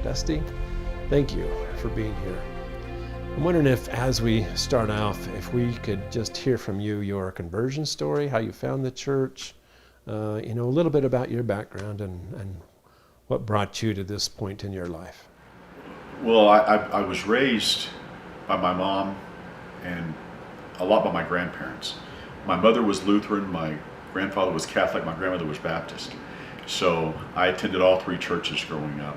Dusty, thank you for being here. I'm wondering if, as we start off, if we could just hear from you your conversion story, how you found the church, a little bit about your background and what brought you to this point in your life. Well, I was raised by my mom and a lot by my grandparents. My mother was Lutheran, my grandfather was Catholic, my grandmother was Baptist. So I attended all three churches growing up.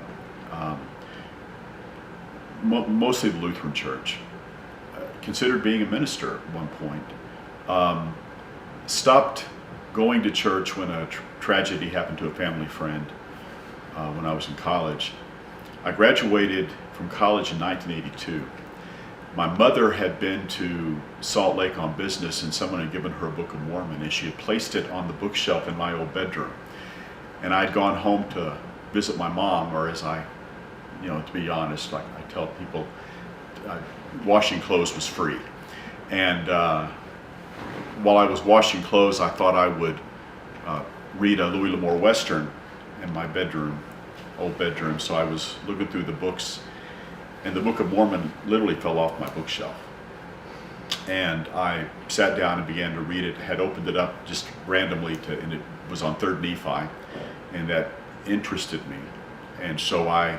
Mostly the Lutheran church. Considered being a minister at one point. Stopped going to church when a tragedy happened to a family friend when I was in college. I graduated from college in 1982. My mother had been to Salt Lake on business, and someone had given her a Book of Mormon, and she had placed it on the bookshelf in my old bedroom. And I'd gone home to visit my mom, or as I, to be honest, like I tell people, washing clothes was free. And while I was washing clothes, I thought I would read a Louis L'Amour Western in my bedroom, old bedroom. So I was looking through the books, and the Book of Mormon literally fell off my bookshelf. And I sat down and began to read it. Had opened it up just randomly and it was on 3rd Nephi, and that interested me. And so I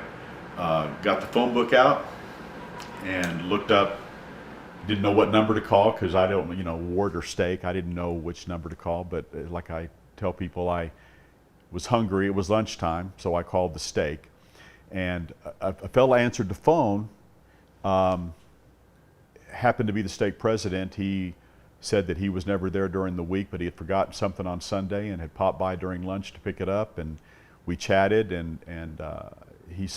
got the phone book out and looked up. Didn't know what number to call because I don't, ward or stake. I didn't know which number to call, but like I tell people, I was hungry. It was lunchtime, so I called the stake. And a fellow answered the phone, happened to be the stake president. He said that he was never there during the week, but he had forgotten something on Sunday and had popped by during lunch to pick it up. And we chatted, and he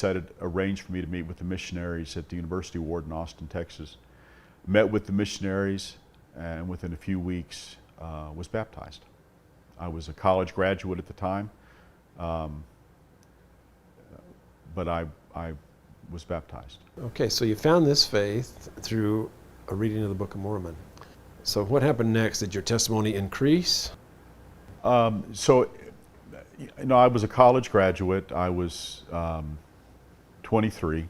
arranged for me to meet with the missionaries at the University Ward in Austin, Texas. Met with the missionaries, and within a few weeks was baptized. I was a college graduate at the time, but I was baptized. Okay, so you found this faith through a reading of the Book of Mormon. So what happened next? Did your testimony increase? I was a college graduate. I was 23.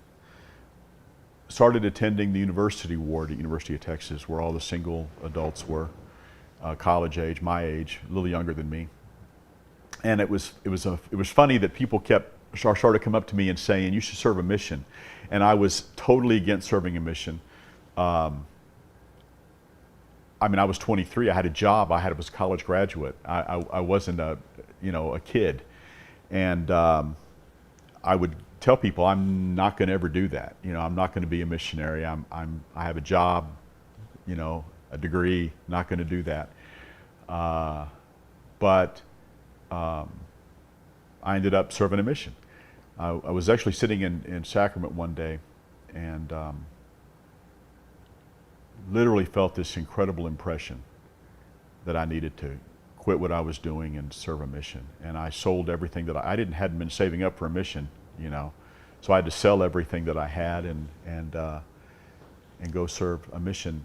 Started attending the university ward at University of Texas, where all the single adults were, college age, my age, a little younger than me. And it was funny that people started to come up to me and saying, "You should serve a mission," and I was totally against serving a mission. I was 23. I had a job. I was a college graduate. I wasn't a kid, and I would tell people I'm not going to ever do that. I'm not going to be a missionary. I have a job, a degree. Not going to do that. But I ended up serving a mission. I was actually sitting in Sacrament one day, and literally felt this incredible impression that I needed to quit what I was doing and serve a mission. And I sold everything that hadn't been saving up for a mission. So I had to sell everything that I had and go serve a mission.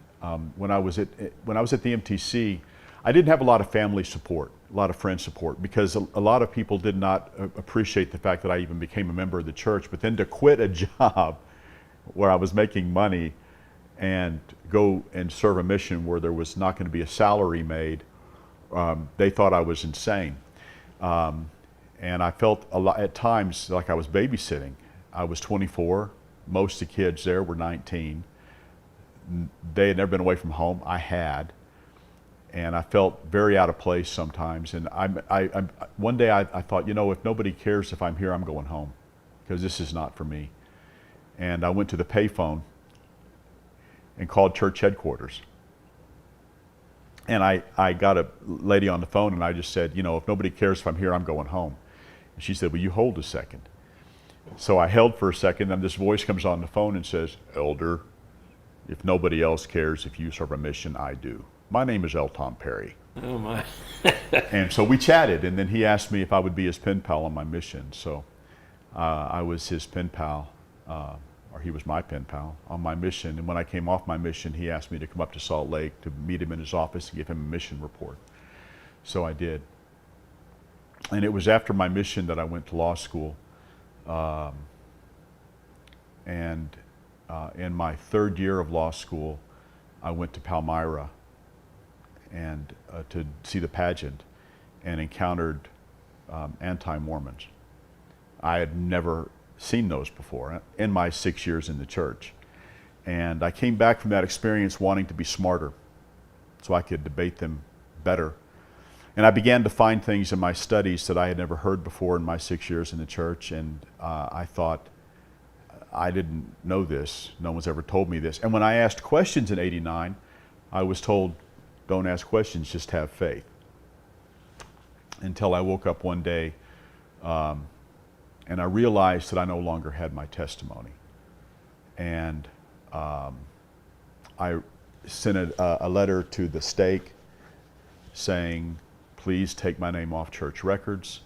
When I was at the MTC, I didn't have a lot of family support, a lot of friend support, because a lot of people did not appreciate the fact that I even became a member of the church. But then to quit a job where I was making money and go and serve a mission where there was not going to be a salary made, they thought I was insane. And I felt at times like I was babysitting. I was 24. Most of the kids there were 19. They had never been away from home. I had. And I felt very out of place sometimes. And one day I thought, if nobody cares if I'm here, I'm going home, because this is not for me. And I went to the payphone and called church headquarters. And I got a lady on the phone, and I just said, if nobody cares if I'm here, I'm going home. And she said, "Well, you hold a second." So I held for a second, and this voice comes on the phone and says, "Elder, if nobody else cares if you serve a mission, I do. My name is L. Tom Perry." Oh my. And so we chatted, and then he asked me if I would be his pen pal on my mission. So I was his pen pal, or he was my pen pal on my mission. And when I came off my mission, he asked me to come up to Salt Lake to meet him in his office and give him a mission report. So I did. And it was after my mission that I went to law school. And in my third year of law school, I went to Palmyra and to see the pageant, and encountered anti-Mormons. I had never seen those before in my 6 years in the church. And I came back from that experience wanting to be smarter so I could debate them better. And I began to find things in my studies that I had never heard before in my 6 years in the church. And I thought, I didn't know this. No one's ever told me this. And when I asked questions in '89, I was told, don't ask questions, just have faith. Until I woke up one day and I realized that I no longer had my testimony. And I sent a letter to the stake saying, please take my name off church records.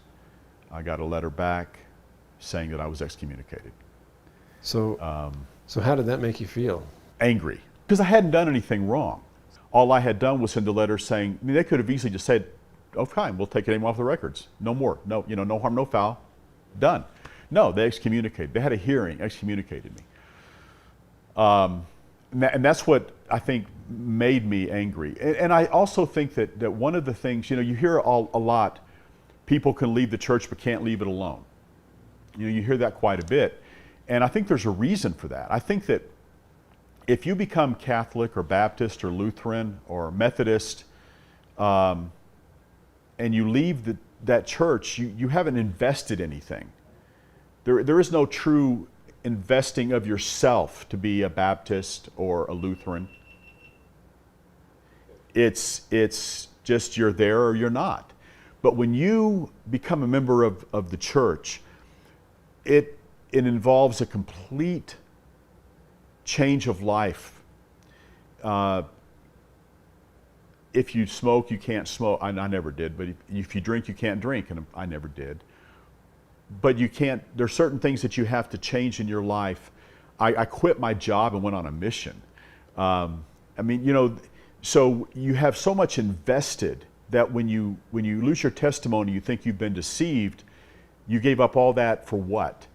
I got a letter back saying that I was excommunicated. So, so how did that make you feel? Angry, because I hadn't done anything wrong. All I had done was send a letter saying, I mean, they could have easily just said, oh, fine, we'll take your name off the records. No more. No, no harm, no foul. Done. No, they excommunicated. They had a hearing, excommunicated me. And that's what I think made me angry. And I also think that one of the things, you hear a lot, people can leave the church but can't leave it alone. You hear that quite a bit. And I think there's a reason for that. I think that if you become Catholic or Baptist or Lutheran or Methodist, and you leave that church, you haven't invested anything. There is no true investing of yourself to be a Baptist or a Lutheran. It's just you're there or you're not. But when you become a member of the church, it involves a complete change of life. If you smoke, you can't smoke. I never did, but if you drink, you can't drink, and I never did. But you can't, there's certain things that you have to change in your life. I quit my job and went on a mission. So you have so much invested that when you lose your testimony, you think you've been deceived. You gave up all that for what?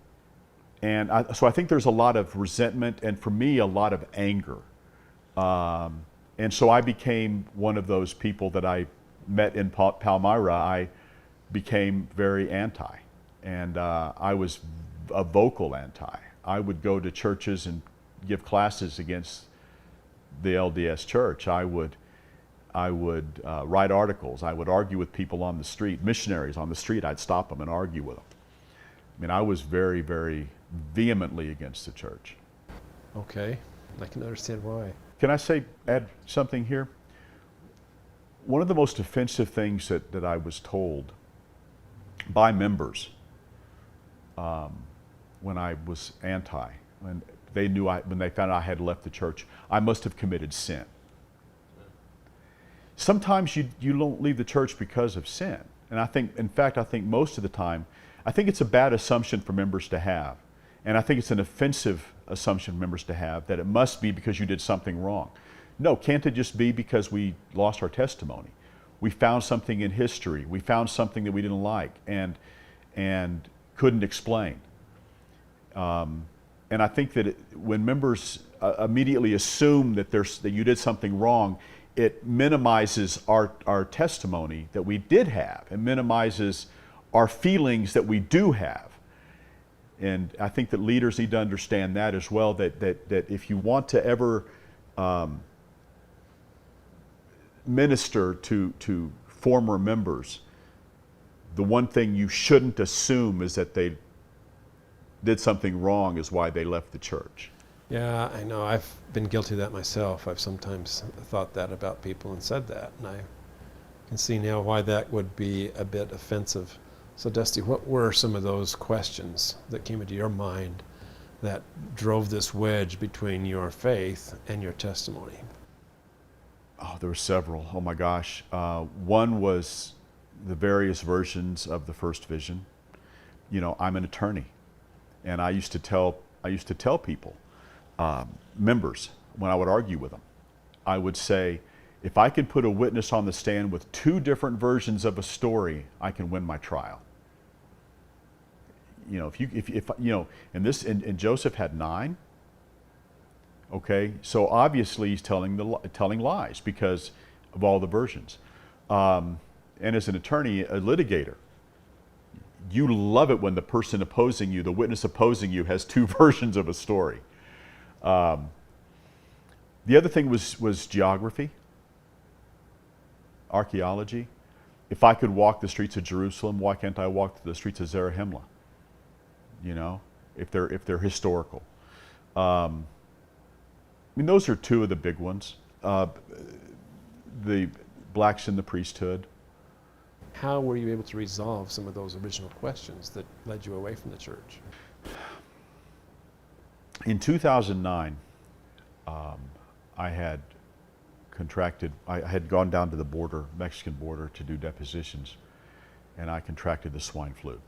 And so I think there's a lot of resentment, and for me, a lot of anger. And so I became one of those people that I met in Palmyra. I became very anti. And I was a vocal anti. I would go to churches and give classes against the LDS church. I would write articles. I would argue with people on the street, missionaries on the street. I'd stop them and argue with them. I mean, I was very, very vehemently against the church. Okay, I can understand why. Can I add something here? One of the most offensive things that I was told by members when I was anti, when they found out I had left the church, I must have committed sin. Sometimes you don't leave the church because of sin. And I think most of the time, I think it's a bad assumption for members to have. And I think it's an offensive assumption for members to have that it must be because you did something wrong. No, can't it just be because we lost our testimony? We found something in history. We found something that we didn't like and couldn't explain. And I think that when members immediately assume that you did something wrong, it minimizes our testimony that we did have. It minimizes our feelings that we do have. And I think that leaders need to understand that as well, that if you want to ever minister to former members, the one thing you shouldn't assume is that they did something wrong is why they left the church. Yeah, I know. I've been guilty of that myself. I've sometimes thought that about people and said that, and I can see now why that would be a bit offensive. So Dusty, what were some of those questions that came into your mind that drove this wedge between your faith and your testimony? Oh, there were several. Oh my gosh. One was the various versions of the first vision. I'm an attorney, and I used to tell people, members, when I would argue with them, I would say, if I can put a witness on the stand with two different versions of a story, I can win my trial. and Joseph had 9. Okay, so obviously he's telling lies because of all the versions. And as an attorney, a litigator, you love it when the person opposing you, the witness opposing you, has 2 versions of a story. The other thing was geography, archaeology. If I could walk the streets of Jerusalem, why can't I walk the streets of Zarahemla? You know, if they're historical. I mean, those are 2 of the big ones. The blacks in the priesthood. How were you able to resolve some of those original questions that led you away from the church? In 2009, I had gone down to the border, Mexican border, to do depositions, and I contracted the swine flu.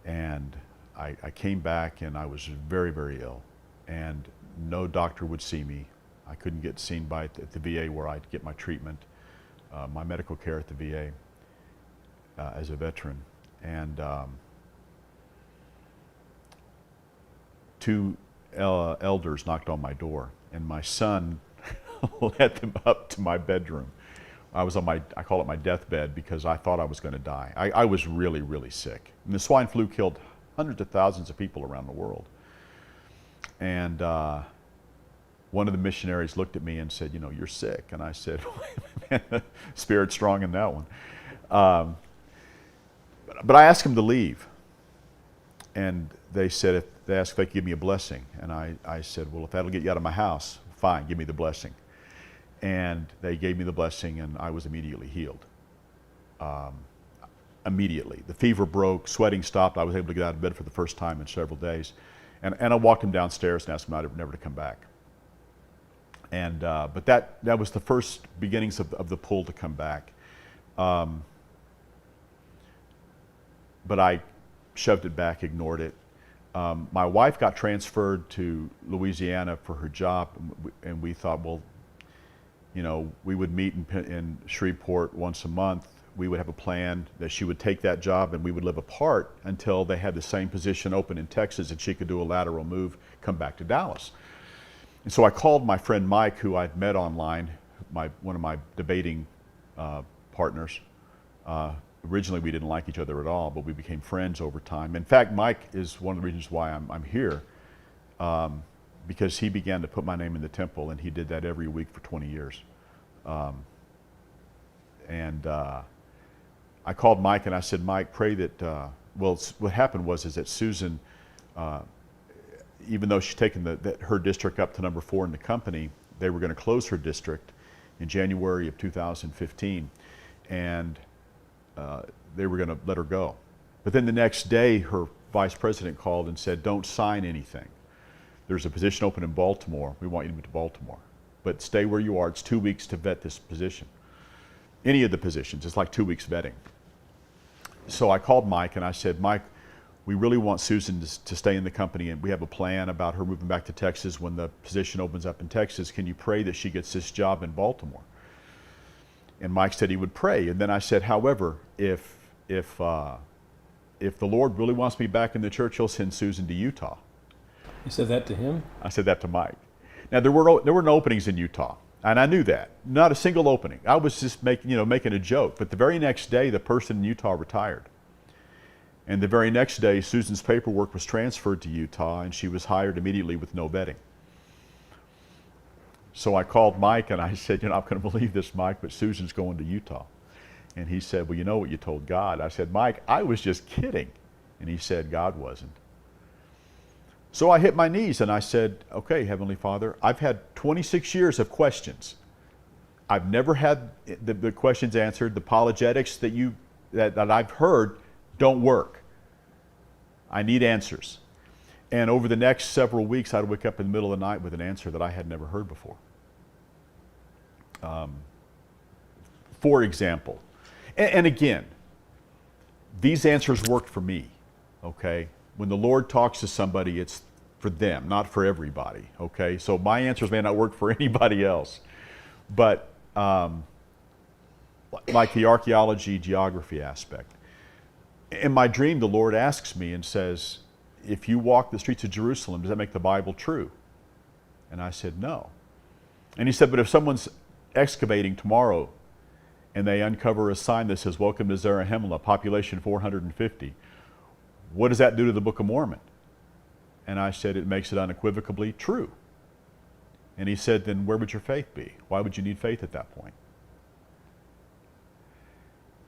And I came back and I was very, very ill, and no doctor would see me. I couldn't get seen at the VA where I'd get my treatment, my medical care at the VA as a veteran. And 2 elders knocked on my door, and my son led them up to my bedroom. I was I call it my deathbed, because I thought I was going to die. I was really, really sick. And the swine flu killed hundreds of thousands of people around the world. And one of the missionaries looked at me and said, you're sick. And I said, man, spirit's strong in that one. But I asked him to leave. And they said, they asked if they could give me a blessing. And I said, well, if that'll get you out of my house, fine, give me the blessing. And they gave me the blessing, and I was immediately healed. Immediately. The fever broke, sweating stopped. I was able to get out of bed for the first time in several days. And I walked him downstairs and asked him never to come back. And but that was the first beginnings of the pull to come back. But I shoved it back, ignored it. My wife got transferred to Louisiana for her job, and we thought, well, we would meet in Shreveport once a month. We would have a plan that she would take that job, and we would live apart until they had the same position open in Texas, and she could do a lateral move, come back to Dallas. And so I called my friend Mike, who I'd met online, one of my debating partners. Originally, we didn't like each other at all, but we became friends over time. In fact, Mike is one of the reasons why I'm here, because he began to put my name in the temple, and he did that every week for 20 years. I called Mike and I said, Mike, pray that, what happened was that Susan, even though she's taken her district up to number 4 in the company, they were going to close her district in January of 2015. And they were going to let her go. But then the next day, her vice president called and said, don't sign anything. There's a position open in Baltimore. We want you to move to Baltimore. But stay where you are. It's 2 weeks to vet this position. Any of the positions, it's like 2 weeks vetting. So I called Mike and I said, Mike, we really want Susan to stay in the company, and we have a plan about her moving back to Texas when the position opens up in Texas. Can you pray that she gets this job in Baltimore? And Mike said he would pray. And then I said, however, if the Lord really wants me back in the church, he'll send Susan to Utah. You said that to him? I said that to Mike. Now there were no openings in Utah, and I knew that. Not a single opening. I was just making a joke. But the very next day, the person in Utah retired. And the very next day, Susan's paperwork was transferred to Utah, and she was hired immediately with no vetting. So I called Mike and I said, you're not going to believe this, Mike, but Susan's going to Utah. And he said, well, you know what you told God. I said, Mike, I was just kidding. And he said, God wasn't. So I hit my knees and I said, okay, Heavenly Father, I've had 26 years of questions. I've never had the questions answered. The apologetics that I've heard don't work. I need answers. And over the next several weeks, I'd wake up in the middle of the night with an answer that I had never heard before. For example, and again, these answers worked for me, okay? When the Lord talks to somebody, it's for them, not for everybody, okay? So my answers may not work for anybody else. But like the archaeology, geography aspect, In my dream, the Lord asks me and says, if you walk the streets of Jerusalem, does that make the Bible true? And I said, no. And he said, but if someone's excavating tomorrow and they uncover a sign that says, welcome to Zarahemla, population 450, what does that do to the Book of Mormon? And I said, it makes it unequivocally true. And he said, then where would your faith be? Why would you need faith at that point?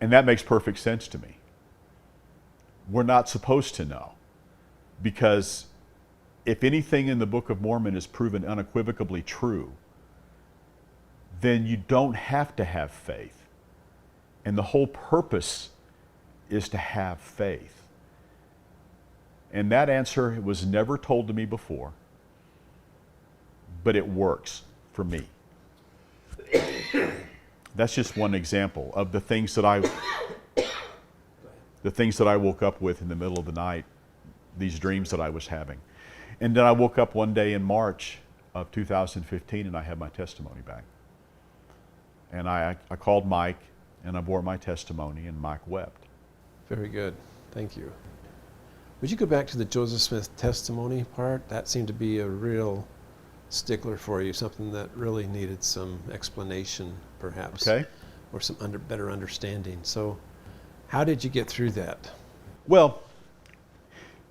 And that makes perfect sense to me. We're not supposed to know, because if anything in the Book of Mormon is proven unequivocally true, then you don't have to have faith. And the whole purpose is to have faith. And that answer was never told to me before, but it works for me. That's just one example of the things that I woke up with in the middle of the night, these dreams that I was having. And then I woke up one day in March of 2015 and I had my testimony back. And I called Mike and I bore my testimony and Mike wept. Very good. Thank you. Would you go back to the Joseph Smith testimony part? That seemed to be a real stickler for you, something that really needed some explanation, perhaps, okay, or some better understanding. So how did you get through that? Well,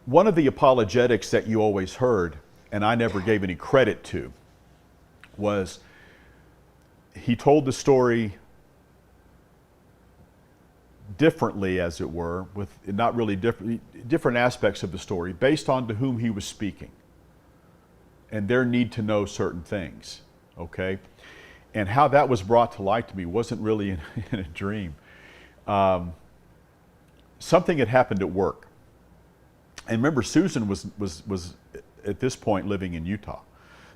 one of the apologetics that you always heard, and I never gave any credit to, was he told the story differently, as it were, with not really different aspects of the story, based on to whom he was speaking and their need to know certain things, okay? And how that was brought to light to me wasn't really in a dream. Something had happened at work. And remember, Susan was at this point living in Utah.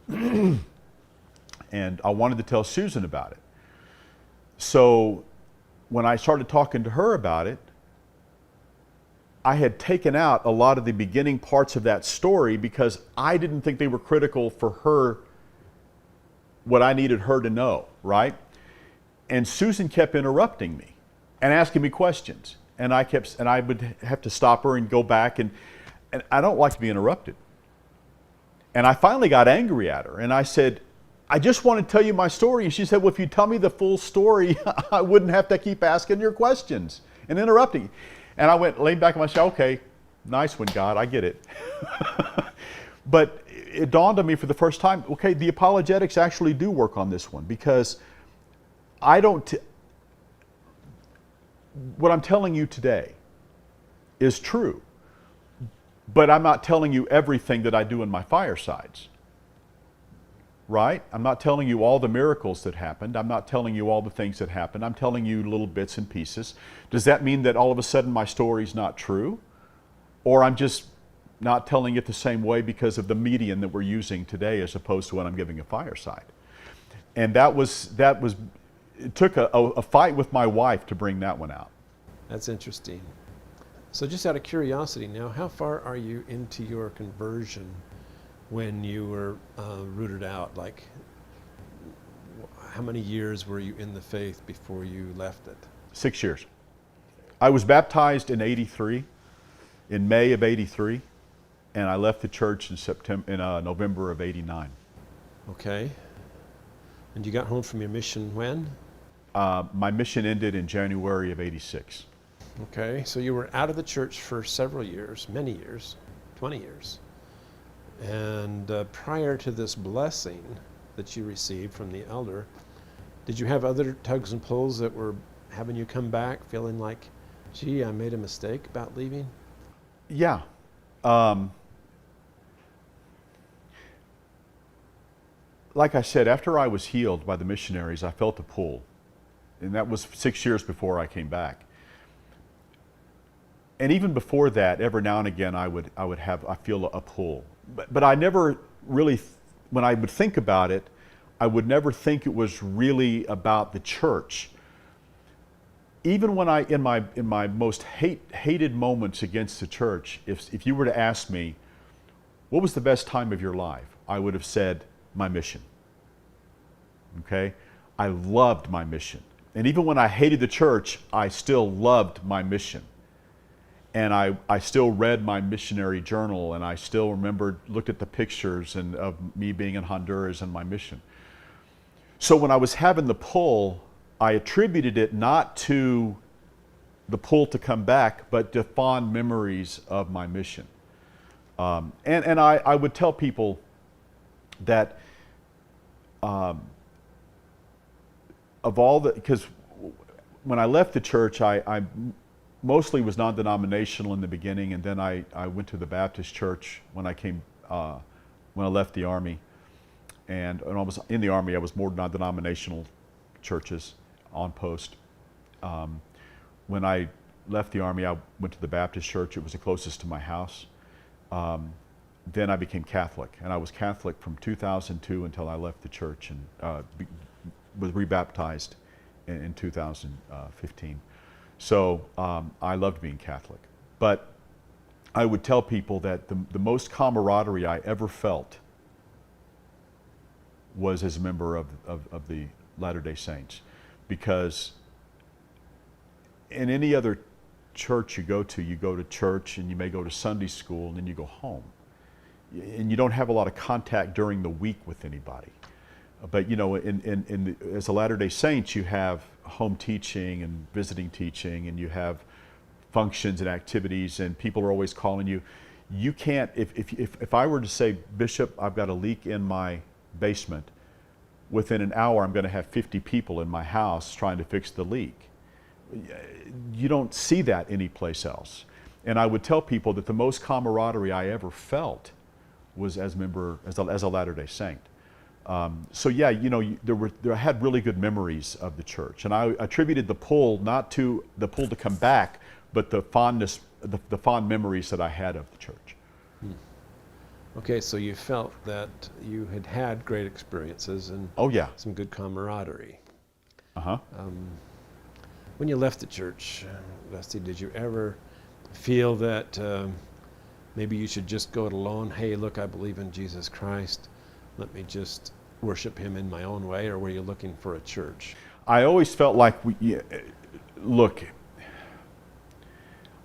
And I wanted to tell Susan about it. So when I started talking to her about it, I had taken out a lot of the beginning parts of that story because I didn't think they were critical for her, what I needed her to know, right? And Susan kept interrupting me and asking me questions. And I would have to stop her and go back, and I don't like to be interrupted. And I finally got angry at her and I said, I just want to tell you my story. And she said, well, if you tell me the full story, I wouldn't have to keep asking your questions and interrupting. And I leaned back and I said, okay, nice one, God, I get it. But it dawned on me for the first time, okay, the apologetics actually do work on this one, because what I'm telling you today is true, but I'm not telling you everything that I do in my firesides. Right? I'm not telling you all the miracles that happened. I'm not telling you all the things that happened. I'm telling you little bits and pieces. Does that mean that all of a sudden my story's not true? Or I'm just not telling it the same way because of the medium that we're using today as opposed to when I'm giving a fireside? And it took a fight with my wife to bring that one out. That's interesting. So just out of curiosity now, how far are you into your conversion when you were rooted out? Like, how many years were you in the faith before you left it? 6 years. I was baptized in May of 83, and I left the church in November of 89. Okay. And you got home from your mission when? My mission ended in January of 86. Okay, so you were out of the church for several years, many years, 20 years. And prior to this blessing that you received from the elder, did you have other tugs and pulls that were having you come back feeling like, gee, I made a mistake about leaving? Yeah. Like I said, after I was healed by the missionaries, I felt a pull. And that was 6 years before I came back. And even before that, every now and again, I feel a pull. But I never really, when I would think about it, I would never think it was really about the church. Even when in my most hated moments against the church, if you were to ask me, what was the best time of your life? I would have said, my mission. Okay? I loved my mission. And even when I hated the church, I still loved my mission. And I still read my missionary journal, and I still looked at the pictures and of me being in Honduras and my mission. So when I was having the pull, I attributed it not to the pull to come back, but to fond memories of my mission. And I would tell people that of all the, because when I left the church, I mostly was non-denominational in the beginning, and then I went to the Baptist church when I left the Army. And when I was in the Army, I was more non-denominational churches on post. When I left the Army, I went to the Baptist church. It was the closest to my house. Then I became Catholic, and I was Catholic from 2002 until I left the church and was rebaptized in 2015. So I loved being Catholic. But I would tell people that the most camaraderie I ever felt was as a member of the Latter-day Saints. Because in any other church you go to church, and you may go to Sunday school, and then you go home. And you don't have a lot of contact during the week with anybody. But you know, as a Latter-day Saints, you have home teaching and visiting teaching, and you have functions and activities, and people are always calling you. You can't, if I were to say, Bishop, I've got a leak in my basement, within an hour I'm going to have 50 people in my house trying to fix the leak. You don't see that anyplace else. And I would tell people that the most camaraderie I ever felt was as a Latter-day Saint. So yeah, you know, I had really good memories of the church, and I attributed the pull not to the pull to come back, but the fondness, the fond memories that I had of the church. Okay, so you felt that you had great experiences and some good camaraderie. When you left the church, Dusty, did you ever feel that maybe you should just go it alone? Hey, look, I believe in Jesus Christ. Let me just worship him in my own way, or were you looking for a church? I always felt like, look,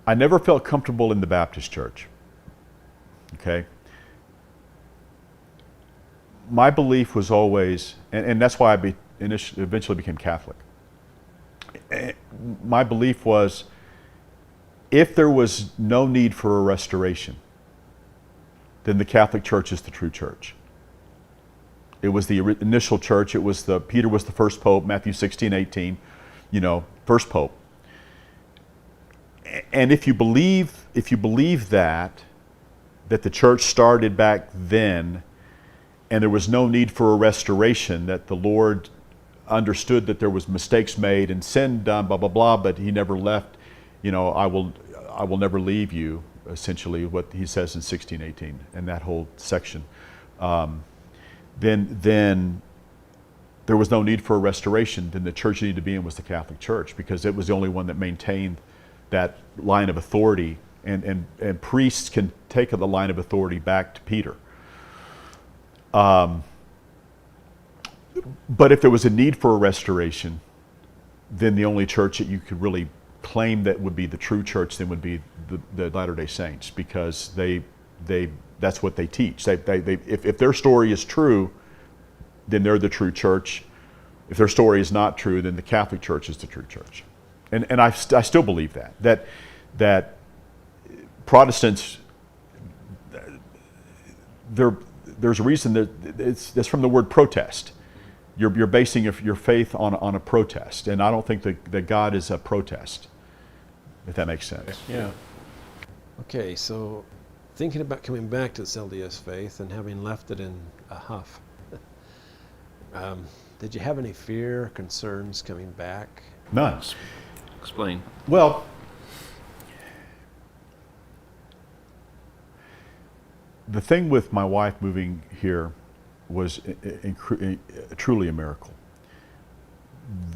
I never felt comfortable in the Baptist church, okay? My belief was always, and that's why I eventually became Catholic. My belief was, if there was no need for a restoration, then the Catholic Church is the true church. It was the initial church. It was Peter was the first pope, Matthew 16:18, you know, first pope. And if you believe that the church started back then, and there was no need for a restoration, that the Lord understood that there was mistakes made and sin done, blah blah blah, but he never left. You know, I will never leave you. Essentially, what he says in 16:18, and that whole section. Then there was no need for a restoration. Then the church you needed to be in was the Catholic Church, because it was the only one that maintained that line of authority, and priests can take the line of authority back to Peter. But if there was a need for a restoration, then the only church that you could really claim that would be the true church then would be the Latter-day Saints, because that's what they teach. If their story is true, then they're the true church. If their story is not true, then the Catholic Church is the true church. And I still believe that Protestants, there's a reason that it's from the word protest. You're basing your faith on a protest, and I don't think that God is a protest, if that makes sense. Yeah. Okay, so thinking about coming back to this LDS faith and having left it in a huff, did you have any fear or concerns coming back? None. Explain. Well, the thing with my wife moving here was truly a miracle.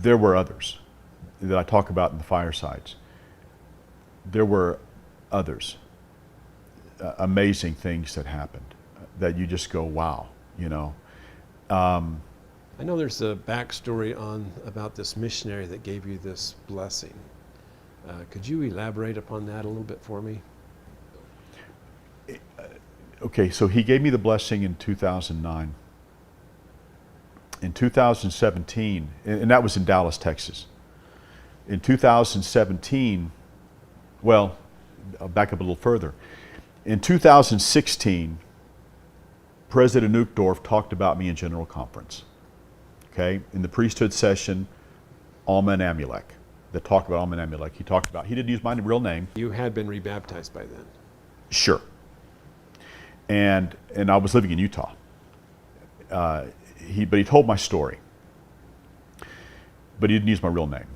There were others that I talk about in the firesides. There were others, amazing things that happened that you just go, wow, you know. I know there's a backstory about this missionary that gave you this blessing. Could you elaborate upon that a little bit for me? Okay, so he gave me the blessing in 2009. In 2017, and that was in Dallas, Texas. In 2017, well, I'll back up a little further. In 2016, President Uchtdorf talked about me in General Conference. Okay, in the priesthood session, Alma and Amulek, that talked about Alma and Amulek. He didn't use my real name. You had been rebaptized by then. Sure. And I was living in Utah. But he told my story. But he didn't use my real name.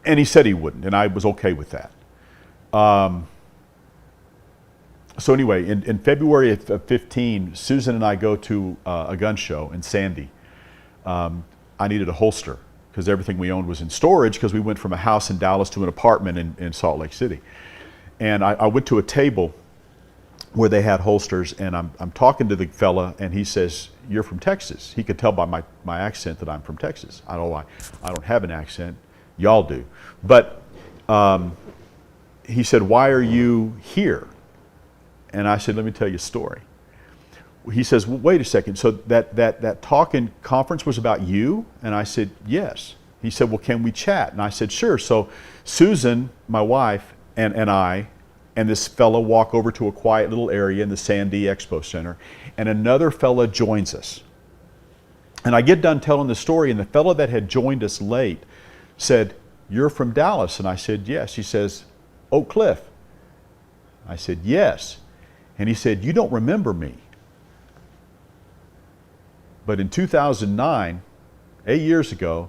And he said he wouldn't, and I was okay with that. So anyway, in February of 15, Susan and I go to a gun show in Sandy. I needed a holster because everything we owned was in storage because we went from a house in Dallas to an apartment in Salt Lake City. And I went to a table where they had holsters, and I'm talking to the fella, and he says, "You're from Texas." He could tell by my accent that I'm from Texas. I don't have an accent. Y'all do. But he said, "Why are you here?" And I said, "Let me tell you a story." He says, "Well, wait a second. So that talk and conference was about you?" And I said, "Yes." He said, "Well, can we chat?" And I said, "Sure." So Susan, my wife, and I, and this fellow walk over to a quiet little area in the Sandy Expo Center, and another fella joins us. And I get done telling the story, and the fellow that had joined us late said, "You're from Dallas?" And I said, "Yes." He says, "Oak Cliff?" I said, "Yes." And he said, "You don't remember me. But in 2009, 8 years ago,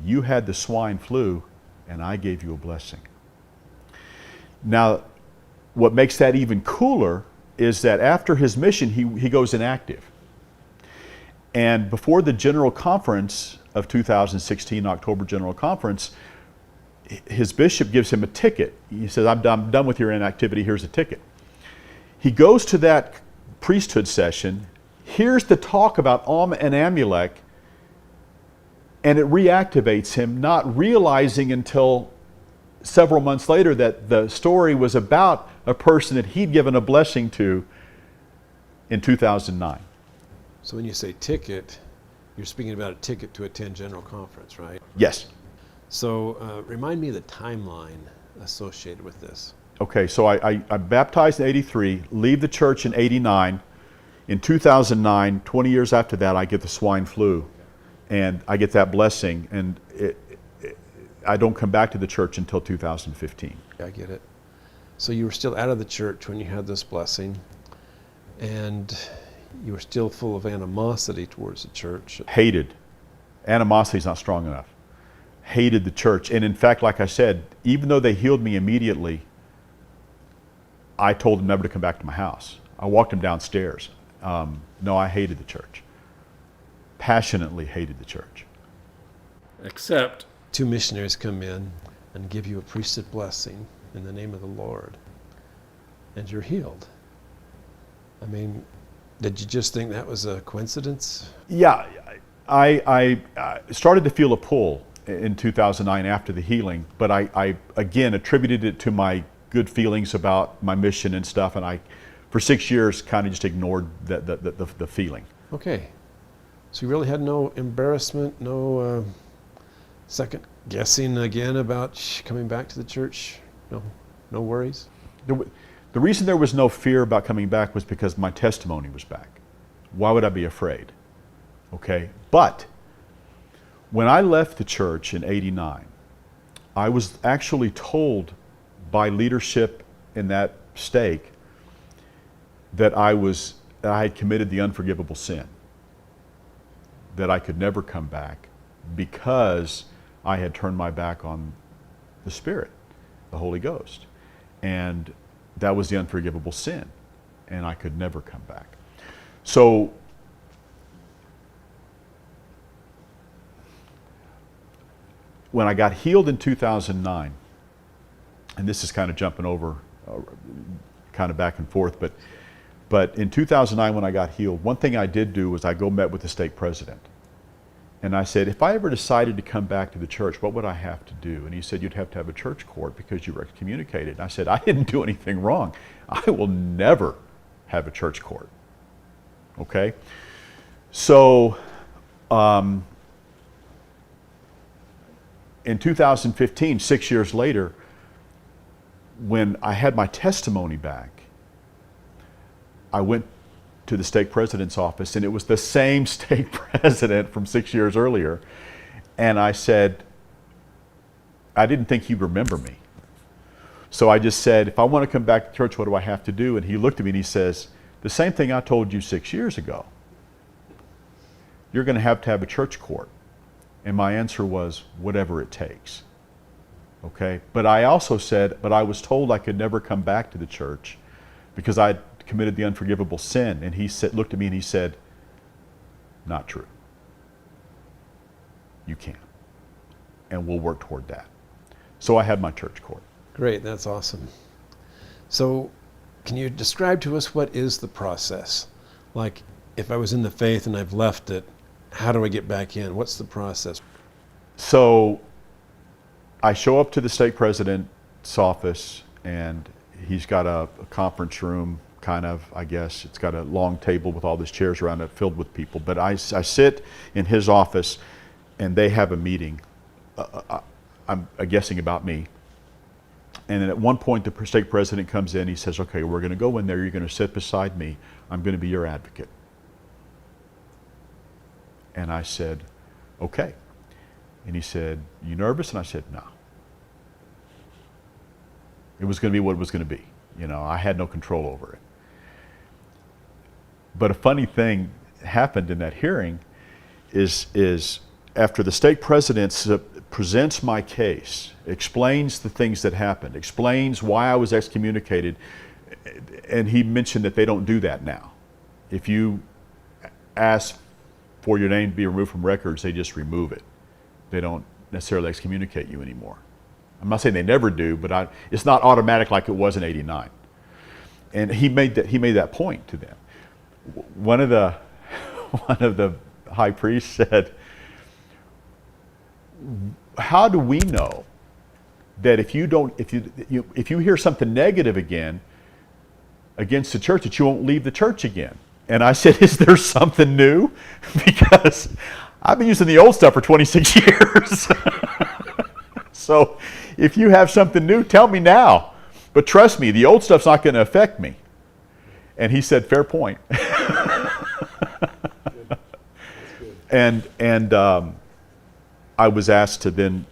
you had the swine flu, and I gave you a blessing." Now, what makes that even cooler is that after his mission, he goes inactive. And before the General Conference of 2016, October General Conference, his bishop gives him a ticket. He says, I'm done with your inactivity, here's a ticket. He goes to that priesthood session, hears the talk about Alma and Amulek, and it reactivates him, not realizing until several months later that the story was about a person that he'd given a blessing to in 2009. So when you say ticket, you're speaking about a ticket to attend General Conference, right? Yes. So remind me of the timeline associated with this. Okay, so I baptized in 83, leave the church in 89. In 2009, 20 years after that, I get the swine flu, and I get that blessing, and I don't come back to the church until 2015. I get it. So you were still out of the church when you had this blessing, and you were still full of animosity towards the church. Hated. Animosity is not strong enough. Hated the church. And in fact, like I said, even though they healed me immediately, I told them never to come back to my house. I walked them downstairs. No, I hated the church. Passionately hated the church. Except two missionaries come in and give you a priesthood blessing in the name of the Lord, and you're healed. I mean, did you just think that was a coincidence? Yeah, I started to feel a pull in 2009 after the healing, but I again attributed it to my good feelings about my mission and stuff, and I, for 6 years, kind of just ignored the feeling. Okay, so you really had no embarrassment, no second guessing again about coming back to the church? No worries? The reason there was no fear about coming back was because my testimony was back. Why would I be afraid? Okay, but when I left the church in 89, I was actually told by leadership in that stake that I had committed the unforgivable sin, that I could never come back because I had turned my back on the Spirit, the Holy Ghost. And that was the unforgivable sin, and I could never come back. So when I got healed in 2009, and this is kind of jumping over, kind of back and forth, but in 2009 when I got healed, one thing I did do was I met with the stake president. And I said, if I ever decided to come back to the church, what would I have to do? And he said, you'd have to have a church court because you were excommunicated. And I said, I didn't do anything wrong. I will never have a church court. Okay? So, in 2015, 6 years later, when I had my testimony back, I went to the stake president's office, and it was the same stake president from 6 years earlier. And I said, I didn't think he'd remember me. So I just said, if I want to come back to church, what do I have to do? And he looked at me and he says, the same thing I told you 6 years ago. You're going to have a church court. And my answer was, whatever it takes. Okay? But I also said, but I was told I could never come back to the church because I'd committed the unforgivable sin. And he said, looked at me and he said, not true. You can. And we'll work toward that. So I had my church court. Great, that's awesome. So can you describe to us what is the process? Like, if I was in the faith and I've left it, how do I get back in? What's the process? So I show up to the stake president's office, and he's got a conference room, kind of, I guess. It's got a long table with all these chairs around it filled with people. But I sit in his office, and they have a meeting, I'm guessing about me. And then at one point, the stake president comes in. He says, okay, we're going to go in there. You're going to sit beside me. I'm going to be your advocate. And I said, okay. And he said, you nervous? And I said, no. It was going to be what it was going to be. You know, I had no control over it. But a funny thing happened in that hearing is after the stake president presents my case, explains the things that happened, explains why I was excommunicated, and he mentioned that they don't do that now. If you ask for your name to be removed from records, they just remove it. They don't necessarily excommunicate you anymore. I'm not saying they never do, but it's not automatic like it was in '89. And he made that point to them. One of the high priests said, how do we know that if you hear something negative again against the church, that you won't leave the church again? And I said, is there something new? Because I've been using the old stuff for 26 years. So if you have something new, tell me now. But trust me, the old stuff's not going to affect me. And he said, fair point. And I was asked to then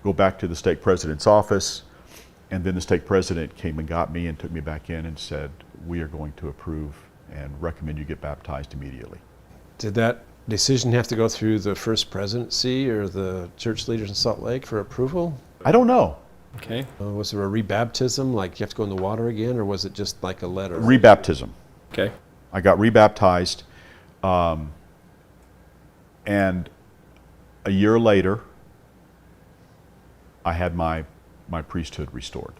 go back to the stake president's office, and then the stake president came and got me and took me back in and said, we are going to approve and recommend you get baptized immediately. Did that decision have to go through the first presidency or the church leaders in Salt Lake for approval? I don't know. Okay. Was there a rebaptism, like you have to go in the water again, or was it just like a letter? Rebaptism. Okay. I got rebaptized, and a year later, I had my priesthood restored.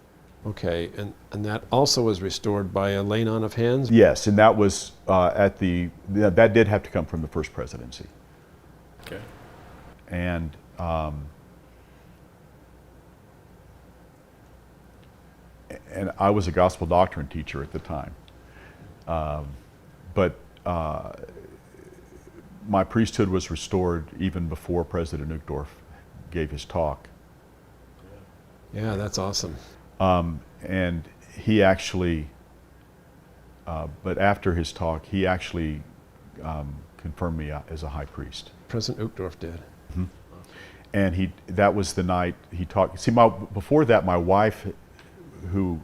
Okay, and that also was restored by a laying on of hands? Yes, and that was that did have to come from the first presidency. Okay. And I was a gospel doctrine teacher at the time. But my priesthood was restored even before President Uchtdorf gave his talk. Yeah, that's awesome. And he actually, but after his talk, he actually confirmed me as a high priest. President Uchtdorf did. Mm-hmm. And that was the night he talked. See, before that, my wife, who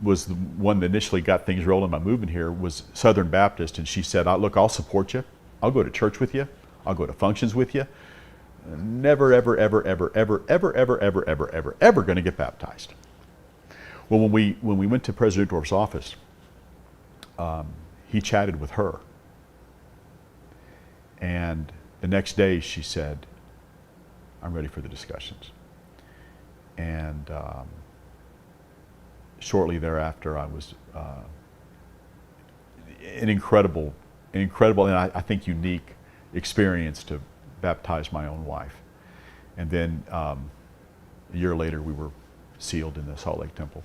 was the one that initially got things rolling, my movement here, was Southern Baptist, and she said, look, I'll support you. I'll go to church with you. I'll go to functions with you. Never, ever, ever, ever, ever, ever, ever, ever, ever, ever, ever going to get baptized. Well, when we went to President Uchtdorf's office, he chatted with her. And the next day she said, I'm ready for the discussions. And shortly thereafter, I was an incredible, and I think unique experience to baptized my own wife. And then a year later, we were sealed in the Salt Lake Temple.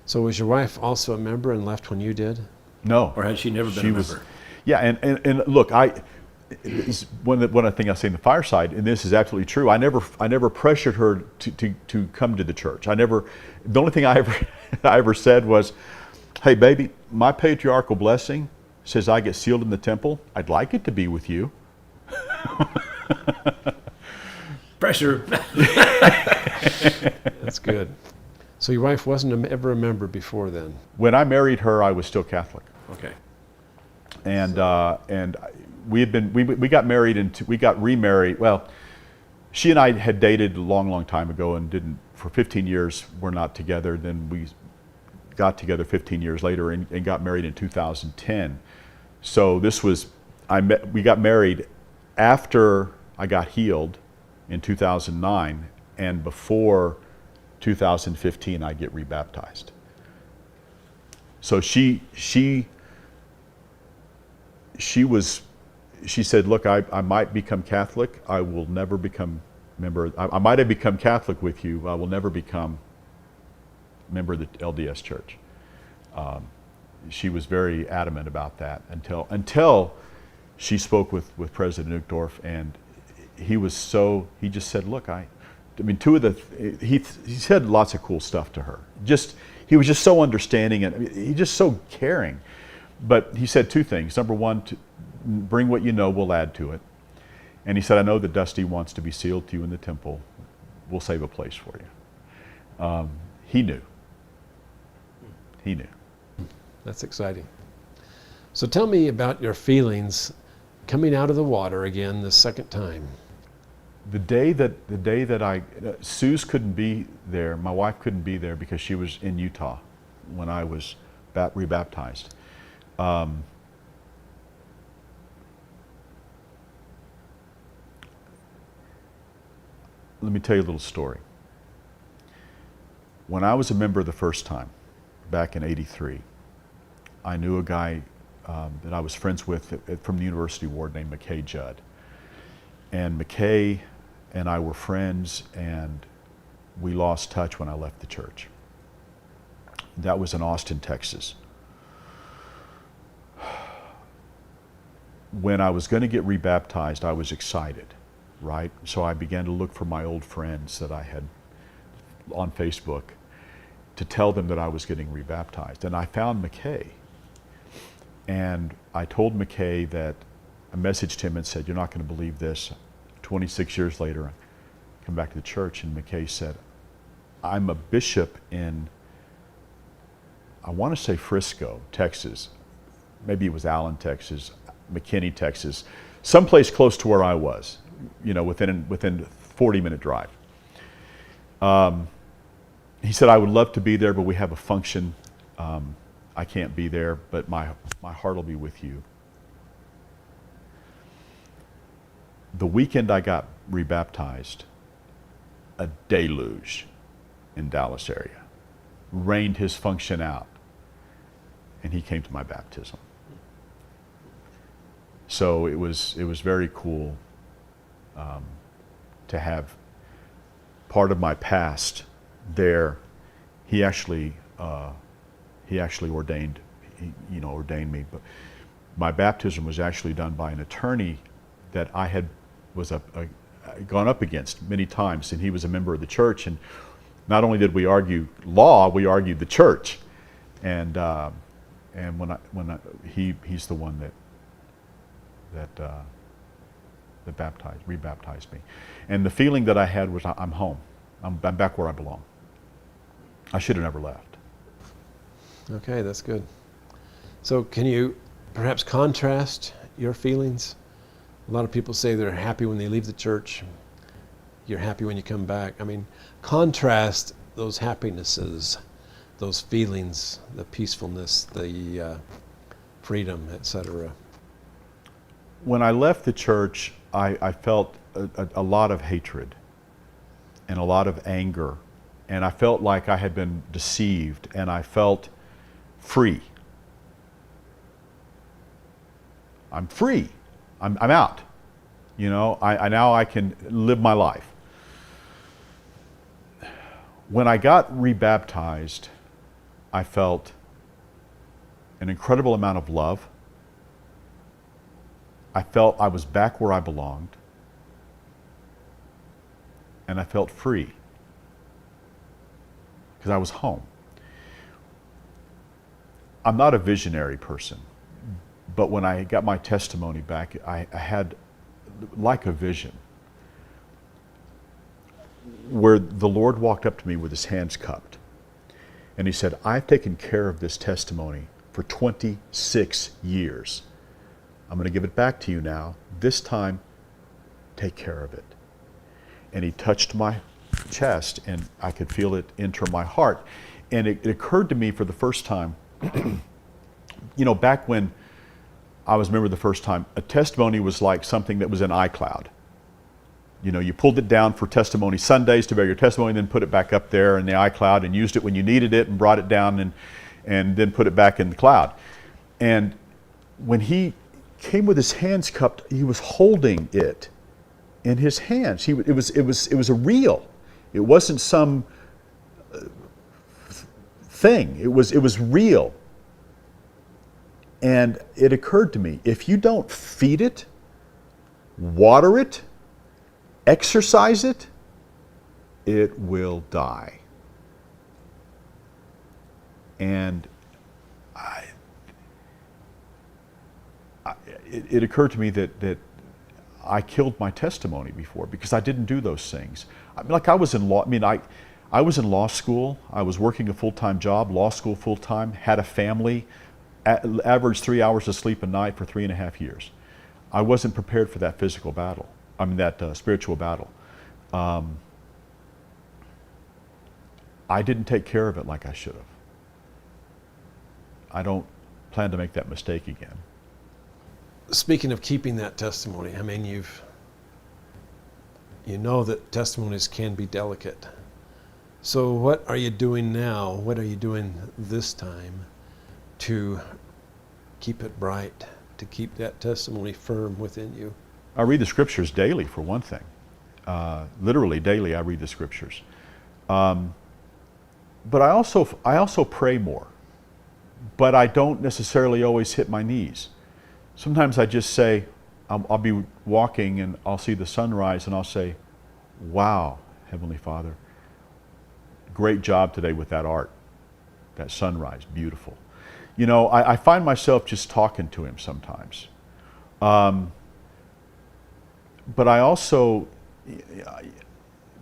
So was your wife also a member and left when you did? No. Or had she never been a member? Yeah, and look, one of the things I say in the fireside, and this is absolutely true, I never pressured her to come to the church. The only thing I ever said was, hey baby, my patriarchal blessing says I get sealed in the temple. I'd like it to be with you. Pressure. That's good. So your wife wasn't ever a member before then? When I married her, I was still Catholic. Okay. And we got married and we got remarried. Well, she and I had dated a long time ago and didn't, for 15 years, we're not together. Then we got together 15 years later and got married in 2010. So we got married after I got healed in 2009, and before 2015 I get rebaptized. So she said, look, I might become Catholic. I will never become member. I might have become Catholic with you. I will never become member of the LDS Church. She was very adamant about that until she spoke with President Uchtdorf, and he just said, look, he said lots of cool stuff to her. He was just so understanding, and he's just so caring. But he said two things. Number one, to bring what you know, we'll add to it. And he said, I know that Dusty wants to be sealed to you in the temple. We'll save a place for you. He knew. He knew. That's exciting. So tell me about your feelings coming out of the water again the second time. The day that Suze couldn't be there, my wife couldn't be there because she was in Utah when I was rebaptized. Let me tell you a little story. When I was a member the first time, back in '83, I knew a guy that I was friends with from the University Ward named McKay Judd. And McKay and I were friends, and we lost touch when I left the church. That was in Austin, Texas. When I was going to get rebaptized, I was excited, right? So I began to look for my old friends that I had on Facebook to tell them that I was getting rebaptized. And I found McKay. And I told McKay that, I messaged him and said, you're not going to believe this. 26 years later, I come back to the church, and McKay said, I'm a bishop in, I want to say Frisco, Texas. Maybe it was Allen, Texas, McKinney, Texas, someplace close to where I was, within 40-minute drive. He said, I would love to be there, but we have a function. I can't be there, but my heart will be with you. The weekend I got rebaptized, a deluge in Dallas area rained his function out, and he came to my baptism. So it was very cool to have part of my past there. He actually ordained me, but my baptism was actually done by an attorney that I had gone up against many times, and he was a member of the church. And not only did we argue law, we argued the church. And he's the one that rebaptized me. And the feeling that I had was, I'm home. I'm back where I belong. I should have never left. Okay, that's good. So can you perhaps contrast your feelings? A lot of people say they're happy when they leave the church. You're happy when you come back. Contrast those happinesses, those feelings, the peacefulness, the freedom, etc. When I left the church, I felt a lot of hatred and a lot of anger, and I felt like I had been deceived, and I felt free. I'm free. I'm out. You know, I now I can live my life. When I got rebaptized, I felt an incredible amount of love. I felt I was back where I belonged. And I felt free because I was home. I'm not a visionary person, but when I got my testimony back, I had like a vision where the Lord walked up to me with his hands cupped. And he said, I've taken care of this testimony for 26 years. I'm going to give it back to you now. This time, take care of it. And he touched my chest, and I could feel it enter my heart. And it occurred to me for the first time, you know, back when I remember the first time, a testimony was like something that was in iCloud. You know, you pulled it down for testimony Sundays to bear your testimony, then put it back up there in the iCloud and used it when you needed it and brought it down and then put it back in the cloud. And when he came with his hands cupped, he was holding it in his hands. It was a real. It wasn't some thing. It was real. And it occurred to me, if you don't feed it, water it, exercise it, it will die. And it occurred to me that I killed my testimony before because I didn't do those things. I mean, like I was in law. I mean, I was in law school. I was working a full-time job, law school full-time, had a family, averaged 3 hours of sleep a night for 3.5 years. I wasn't prepared for that physical battle. I mean, that spiritual battle. I didn't take care of it like I should have. I don't plan to make that mistake again. Speaking of keeping that testimony, I mean, you know that testimonies can be delicate. So what are you doing now? What are you doing this time to keep it bright, to keep that testimony firm within you? I read the scriptures daily, for one thing. Literally daily, I read the scriptures. But I also pray more. But I don't necessarily always hit my knees. Sometimes I just say, I'll be walking and I'll see the sunrise and I'll say, wow, Heavenly Father, great job today with that art, that sunrise, beautiful. You know, I find myself just talking to him sometimes. But I also,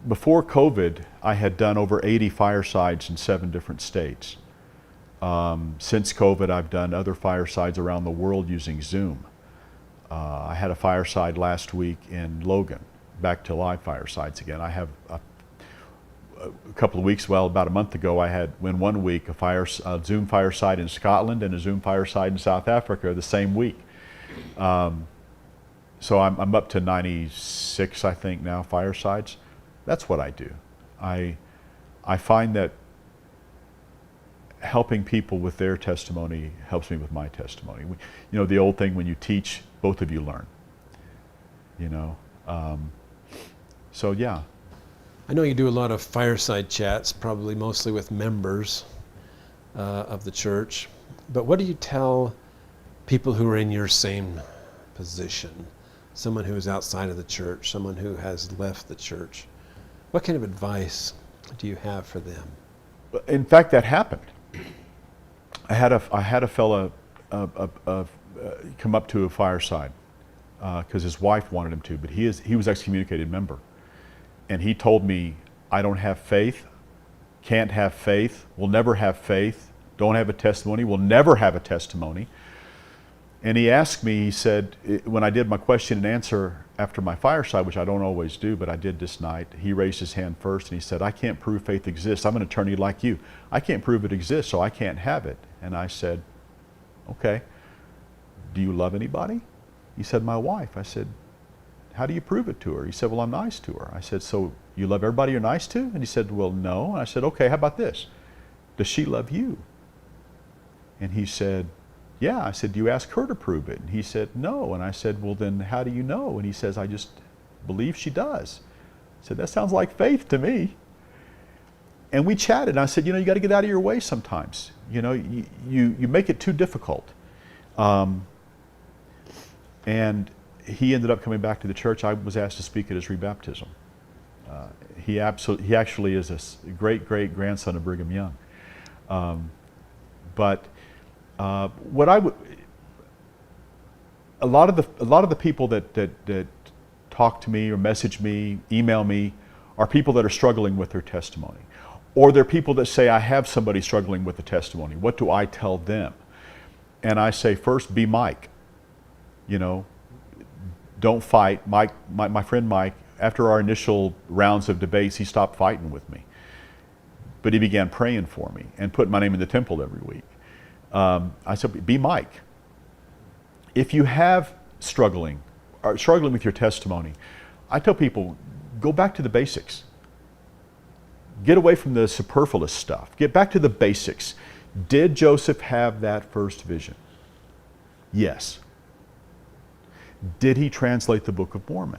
before COVID, I had done over 80 firesides in 7 different states. Since COVID, I've done other firesides around the world using Zoom. I had a fireside last week in Logan, back to live firesides again. I have a couple of weeks, well, about a month ago, I had in 1 week a Zoom fireside in Scotland and a Zoom fireside in South Africa the same week. So I'm up to 96, I think, now, firesides. That's what I do. I find that helping people with their testimony helps me with my testimony. You know, the old thing, when you teach, both of you learn. You know, so yeah. I know you do a lot of fireside chats, probably mostly with members of the church. But what do you tell people who are in your same position? Someone who is outside of the church, someone who has left the church. What kind of advice do you have for them? In fact, that happened. I had a fella come up to a fireside because his wife wanted him to, but he was excommunicated member. And he told me, I don't have faith, can't have faith, will never have faith, don't have a testimony, will never have a testimony. And he asked me, he said, when I did my question and answer after my fireside, which I don't always do, but I did this night, he raised his hand first and he said, I can't prove faith exists. I'm an attorney like you. I can't prove it exists, so I can't have it. And I said, okay, do you love anybody? He said, my wife. I said, how do you prove it to her? He said, well, I'm nice to her. I said, so you love everybody you're nice to? And he said, well, no. And I said, okay, how about this? Does she love you? And he said, Yeah. I said, do you ask her to prove it? And he said, no. And I said, well, then how do you know? And he says, I just believe she does. I said, that sounds like faith to me. And we chatted. And I said, you got to get out of your way sometimes. You make it too difficult. And he ended up coming back to the church. I was asked to speak at his rebaptism. He actually is a great grandson of Brigham Young. But what I would, a lot of the people that talk to me or message me, email me, are people that are struggling with their testimony, or they're people that say, I have somebody struggling with the testimony. What do I tell them? And I say, first, be Mike. Don't fight. Mike, my friend Mike, after our initial rounds of debates, he stopped fighting with me. But he began praying for me and putting my name in the temple every week. I said, be Mike. If you have struggling with your testimony, I tell people, go back to the basics. Get away from the superfluous stuff. Get back to the basics. Did Joseph have that first vision? Yes. Did he translate the Book of Mormon?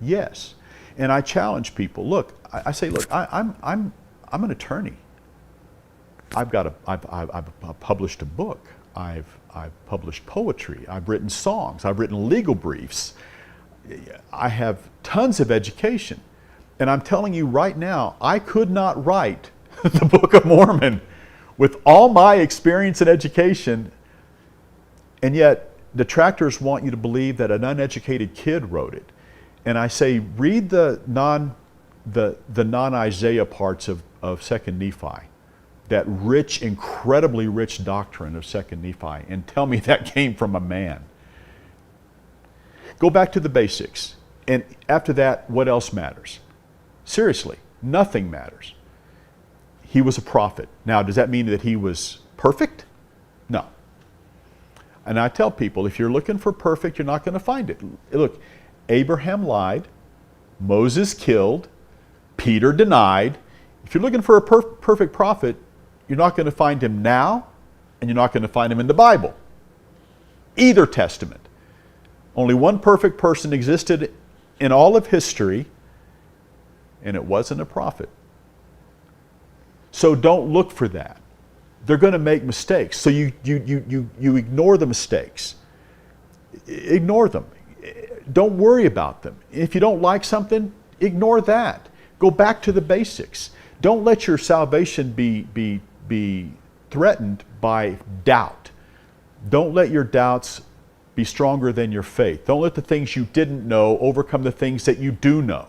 Yes. And I challenge people. Look, I say, look, I'm an attorney. I've published a book. I've published poetry. I've written songs. I've written legal briefs. I have tons of education. And I'm telling you right now, I could not write the Book of Mormon with all my experience and education, and yet detractors want you to believe that an uneducated kid wrote it. And I say, read the non-Isaiah parts of 2nd Nephi, that rich, incredibly rich doctrine of 2nd Nephi, and tell me that came from a man. Go back to the basics. And after that, what else matters? Seriously, nothing matters. He was a prophet. Now, does that mean that he was perfect? No. And I tell people, if you're looking for perfect, you're not going to find it. Look, Abraham lied, Moses killed, Peter denied. If you're looking for a perfect prophet, you're not going to find him now, and you're not going to find him in the Bible. Either testament. Only one perfect person existed in all of history, and it wasn't a prophet. So don't look for that. They're going to make mistakes. So you ignore the mistakes. Ignore them. Don't worry about them. If you don't like something, ignore that. Go back to the basics. Don't let your salvation be threatened by doubt. Don't let your doubts be stronger than your faith. Don't let the things you didn't know overcome the things that you do know.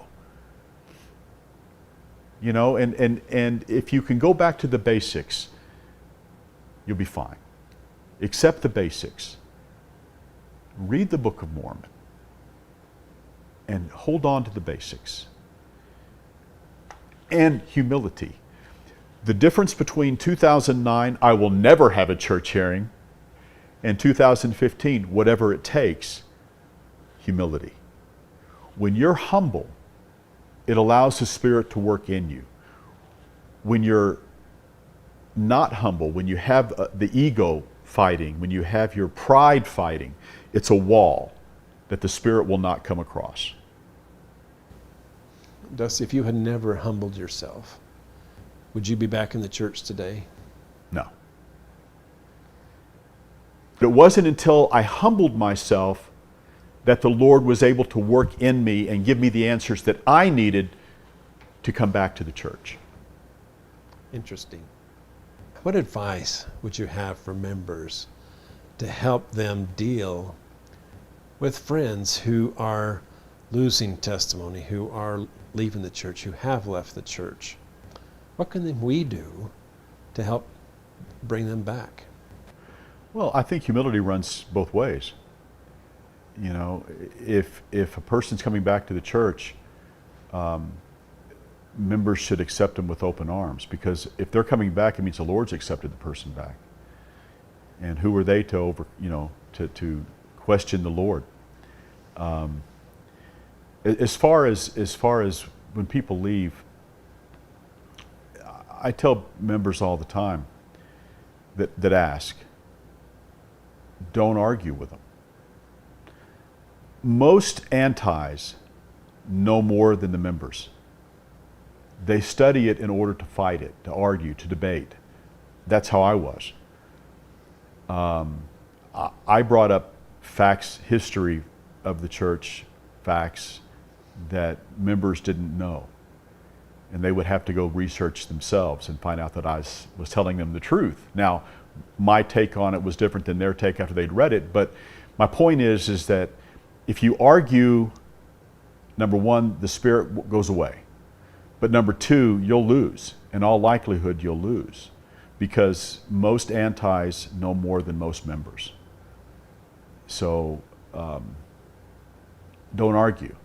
And if you can go back to the basics, you'll be fine. Accept the basics. Read the Book of Mormon. And hold on to the basics. And humility. The difference between 2009, I will never have a church hearing, and 2015, whatever it takes, humility. When you're humble, it allows the Spirit to work in you. When you're not humble, when you have the ego fighting, when you have your pride fighting, it's a wall that the Spirit will not come across. Dusty, if you had never humbled yourself, would you be back in the church today? No. But it wasn't until I humbled myself that the Lord was able to work in me and give me the answers that I needed to come back to the church. Interesting. What advice would you have for members to help them deal with friends who are losing testimony, who are leaving the church, who have left the church? What can we do to help bring them back? Well, I think humility runs both ways. If a person's coming back to the church, members should accept them with open arms, because if they're coming back, it means the Lord's accepted the person back. And who are they to to question the Lord? As far as when people leave, I tell members all the time that ask, don't argue with them. Most antis know more than the members. They study it in order to fight it, to argue, to debate. That's how I was. I brought up facts, history of the church, facts that members didn't know. And they would have to go research themselves and find out that I was telling them the truth. Now, my take on it was different than their take after they'd read it, but my point is that if you argue, number one, the spirit goes away. But number two, you'll lose. In all likelihood, you'll lose, because most antis know more than most members. So don't argue.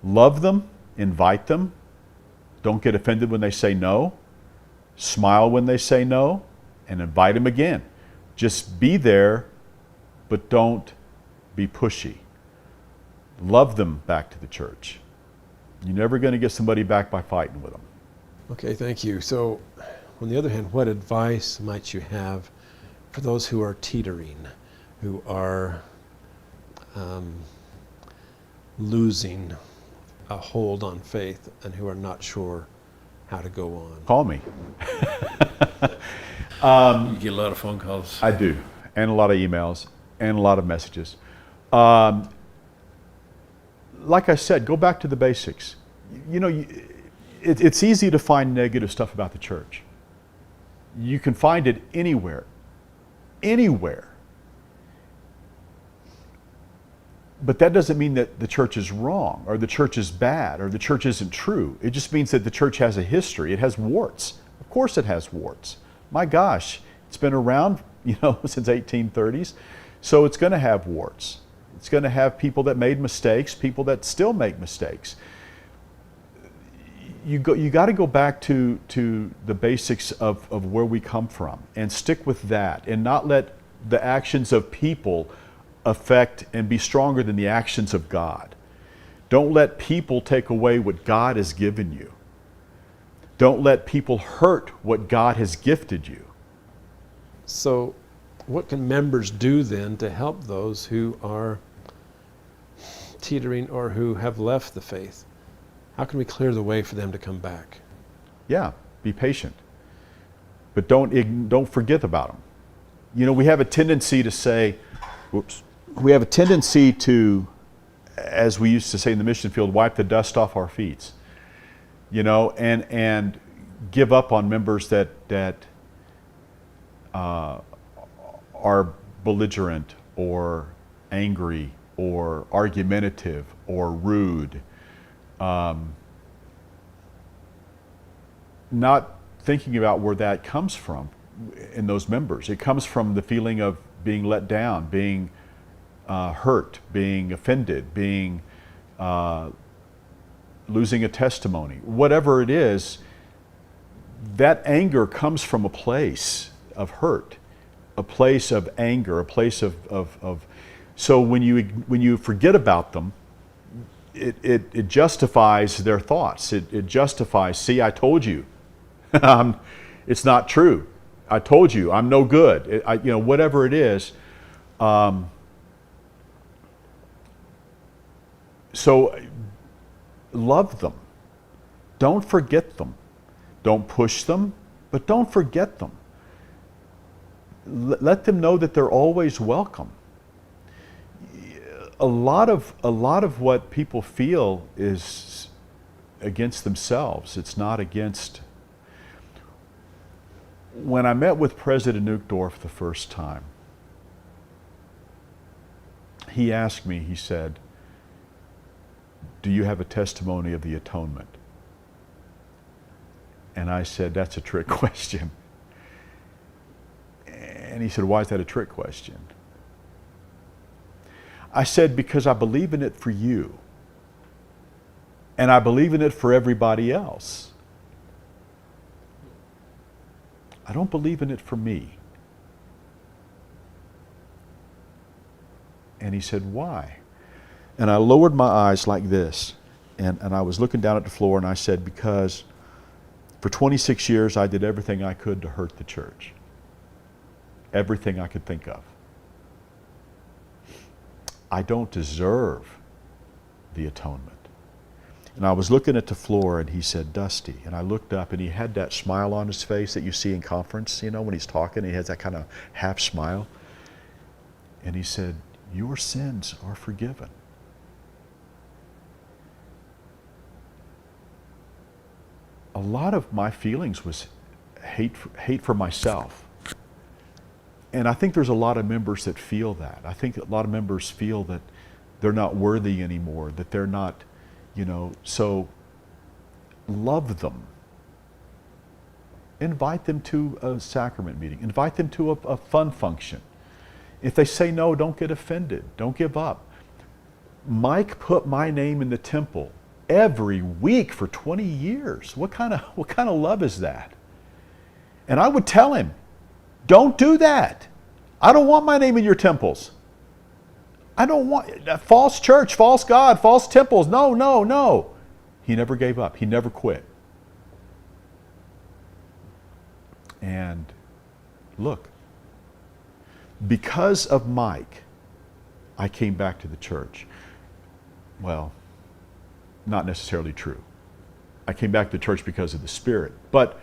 Love them, invite them. Don't get offended when they say no. Smile when they say no, and invite them again. Just be there, but don't be pushy. Love them back to the church. You're never going to get somebody back by fighting with them. Okay, thank you. So, on the other hand, what advice might you have for those who are teetering, who are losing a hold on faith and who are not sure how to go on? Call me. You get a lot of phone calls. I do, and a lot of emails, and a lot of messages. Like I said, go back to the basics. You know, it's easy to find negative stuff about the church. You can find it anywhere. Anywhere. But that doesn't mean that the church is wrong, or the church is bad, or the church isn't true. It just means that the church has a history. It has warts. Of course it has warts. My gosh, it's been around, since 1830s. So it's going to have warts. It's going to have people that made mistakes, people that still make mistakes. You got to go back to the basics of where we come from and stick with that, and not let the actions of people affect and be stronger than the actions of God. Don't let people take away what God has given you. Don't let people hurt what God has gifted you. So, what can members do then to help those who are teetering or who have left the faith? How can we clear the way for them to come back? Yeah, be patient. But don't forget about them. We have a tendency to say, we have a tendency to, as we used to say in the mission field, wipe the dust off our feet, and give up on members that are belligerent or angry or argumentative or rude. Not thinking about where that comes from in those members. It comes from the feeling of being let down, being hurt, being offended, being losing a testimony. Whatever it is, that anger comes from a place of hurt, a place of anger, a place of so when you forget about them, it justifies their thoughts. It justifies, see, I told you. It's not true. I told you, I'm no good. Whatever it is. So love them. Don't forget them. Don't push them, but don't forget them. Let them know that they're always welcome. A lot of what people feel is against themselves. It's not against. When I met with President Uchtdorf the first time, he asked me, he said, "Do you have a testimony of the atonement?" And I said, "That's a trick question." And he said, "Why is that a trick question?" I said, "Because I believe in it for you. And I believe in it for everybody else. I don't believe in it for me." And he said, "Why?" And I lowered my eyes like this, and I was looking down at the floor, and I said, "Because for 26 years I did everything I could to hurt the church. Everything I could think of. I don't deserve the atonement. And I was looking at the floor and he said, Dusty. And I looked up and he had that smile on his face that you see in conference, you know, when he's talking, he has that kind of half smile. And he said, your sins are forgiven. A lot of my feelings was hate for myself. And I think there's a lot of members that feel that. I think a lot of members feel that they're not worthy anymore, that they're not, you know, so love them. Invite them to a sacrament meeting. Invite them to a fun function. If they say no, don't get offended. Don't give up. Mike put my name in the temple every week for 20 years. What kind of love is that? And I would tell him, don't do that. I don't want my name in your temples. I don't want false church, false God, false temples. No, no, no. He never gave up. He never quit. And look, because of Mike, I came back to the church. Well, not necessarily true. I came back to the church because of the Spirit. But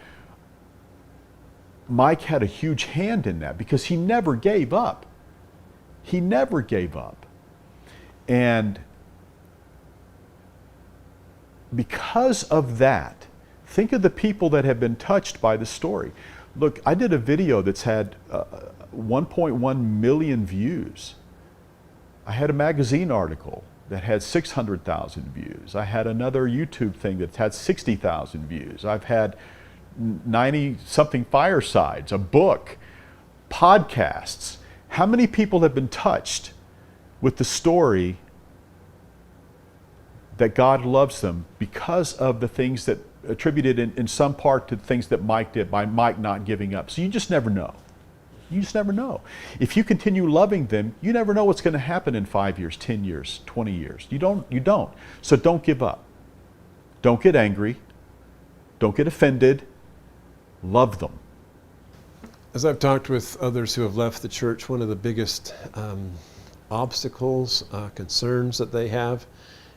Mike had a huge hand in that because he never gave up. He never gave up. And because of that, think of the people that have been touched by the story. Look, I did a video that's had 1.1 million views. I had a magazine article that had 600,000 views. I had another YouTube thing that had 60,000 views. I've had 90-something firesides, a book, podcasts. How many people have been touched with the story that God loves them because of the things that attributed in some part to things that Mike did by Mike not giving up? So you just never know. You just never know. If you continue loving them, you never know what's going to happen in 5 years, 10 years, 20 years. You don't. So don't give up. Don't get angry. Don't get offended. Love them. As I've talked with others who have left the church, one of the biggest obstacles, concerns that they have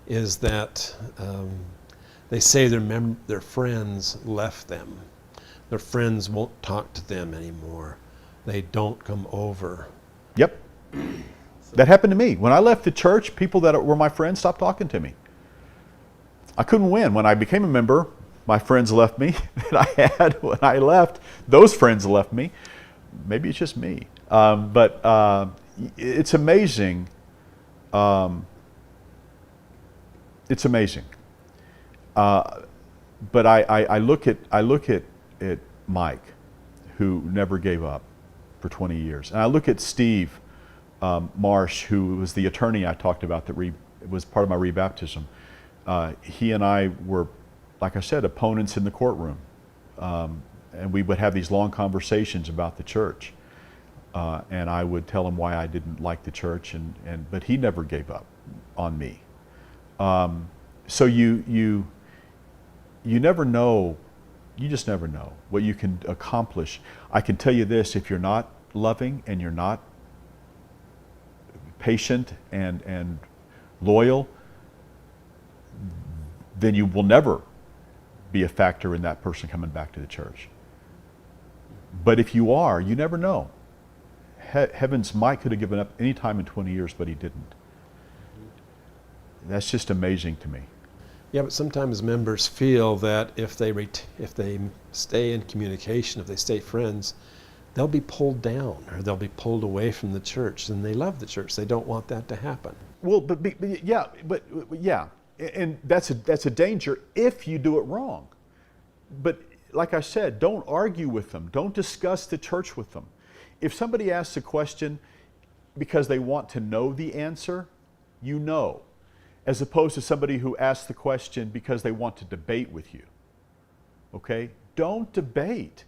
is that they say their friends left them. Their friends won't talk to them anymore. They don't come over. Yep. That happened to me. When I left the church, people that were my friends stopped talking to me. I couldn't win. When I became a member, my friends left me that I had. When I left, those friends left me. Maybe it's just me. But it's amazing. It's amazing. But I look at Mike, who never gave up for 20 years. And I look at Steve Marsh, who was the attorney I talked about that was part of my rebaptism. He and I were, like I said, opponents in the courtroom. And we would have these long conversations about the church. And I would tell him why I didn't like the church, but he never gave up on me. So you never know. You just never know what you can accomplish. I can tell you this: if you're not loving and you're not patient and loyal, then you will never be a factor in that person coming back to the church. But if you are, you never know. Heavens, Mike could have given up any time in 20 years, but he didn't. That's just amazing to me. Yeah, but sometimes members feel that if they stay in communication, if they stay friends, they'll be pulled down or they'll be pulled away from the church. And they love the church. They don't want that to happen. Well, but yeah, and that's a danger if you do it wrong. But like I said, don't argue with them. Don't discuss the church with them. If somebody asks a question because they want to know the answer, you know, as opposed to somebody who asks the question because they want to debate with you. Okay? Don't debate,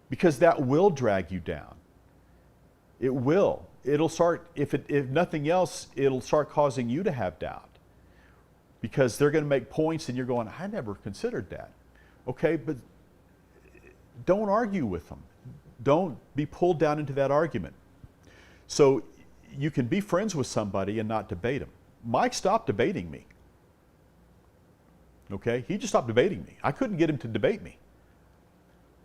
because that will drag you down. It will. It'll start, if nothing else, it'll start causing you to have doubt, because they're going to make points and you're going, I never considered that. Okay, but don't argue with them. Don't be pulled down into that argument. So you can be friends with somebody and not debate them. Mike stopped debating me. Okay? He just stopped debating me. I couldn't get him to debate me.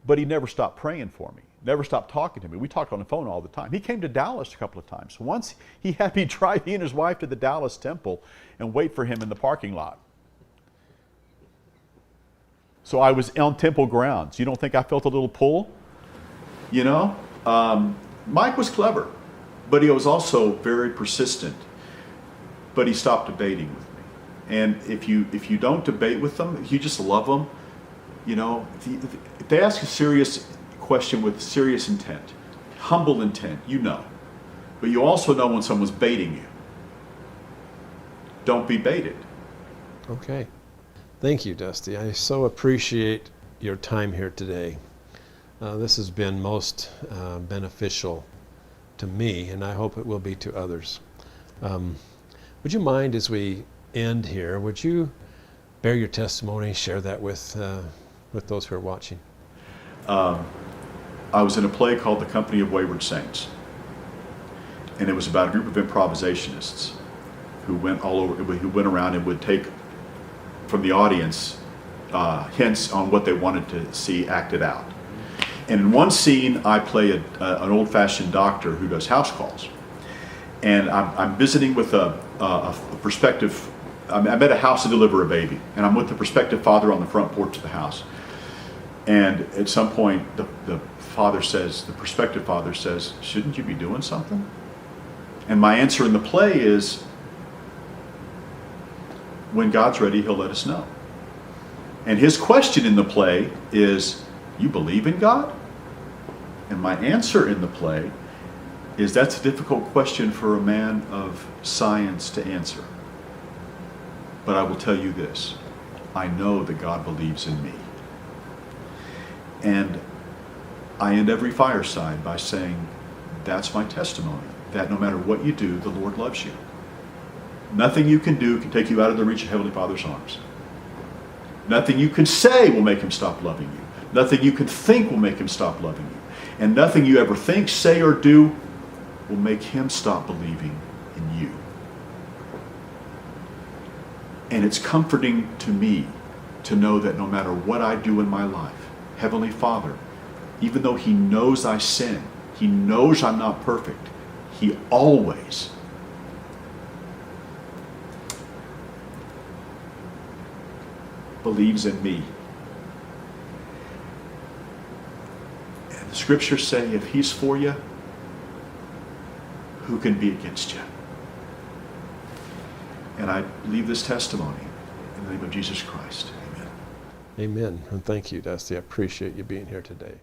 But he never stopped praying for me, never stopped talking to me. We talked on the phone all the time. He came to Dallas a couple of times. Once he had me drive he and his wife to the Dallas temple and wait for him in the parking lot. So I was on temple grounds. You don't think I felt a little pull? You know? Mike was clever, but he was also very persistent. But he stopped debating with me. And if you don't debate with them, if you just love them, you know, if they ask a serious question with serious intent, humble intent, you know. But you also know when someone's baiting you. Don't be baited. Okay. Thank you, Dusty. I so appreciate your time here today. This has been most beneficial to me, and I hope it will be to others. Would you mind, as we end here, would you bear your testimony, share that with those who are watching? I was in a play called The Company of Wayward Saints, and it was about a group of improvisationists who went all over, who went around and would take from the audience hints on what they wanted to see acted out. And in one scene, I play an old-fashioned doctor who does house calls, and I'm visiting with a prospective. I'm at a house to deliver a baby, and I'm with the prospective father on the front porch of the house. And at some point, the prospective father says, "Shouldn't you be doing something?" And my answer in the play is, when God's ready, He'll let us know. And his question in the play is, "You believe in God?" And my answer in the play is, that's a difficult question for a man of science to answer. But I will tell you this, I know that God believes in me. And I end every fireside by saying, that's my testimony, that no matter what you do, the Lord loves you. Nothing you can do can take you out of the reach of Heavenly Father's arms. Nothing you can say will make Him stop loving you. Nothing you can think will make Him stop loving you. And nothing you ever think, say, or do will make Him stop believing in you. And it's comforting to me to know that no matter what I do in my life, Heavenly Father, even though He knows I sin, He knows I'm not perfect, He always believes in me. And the scriptures say, if He's for you, who can be against you? And I leave this testimony in the name of Jesus Christ. Amen. Amen. And thank you, Dusty. I appreciate you being here today.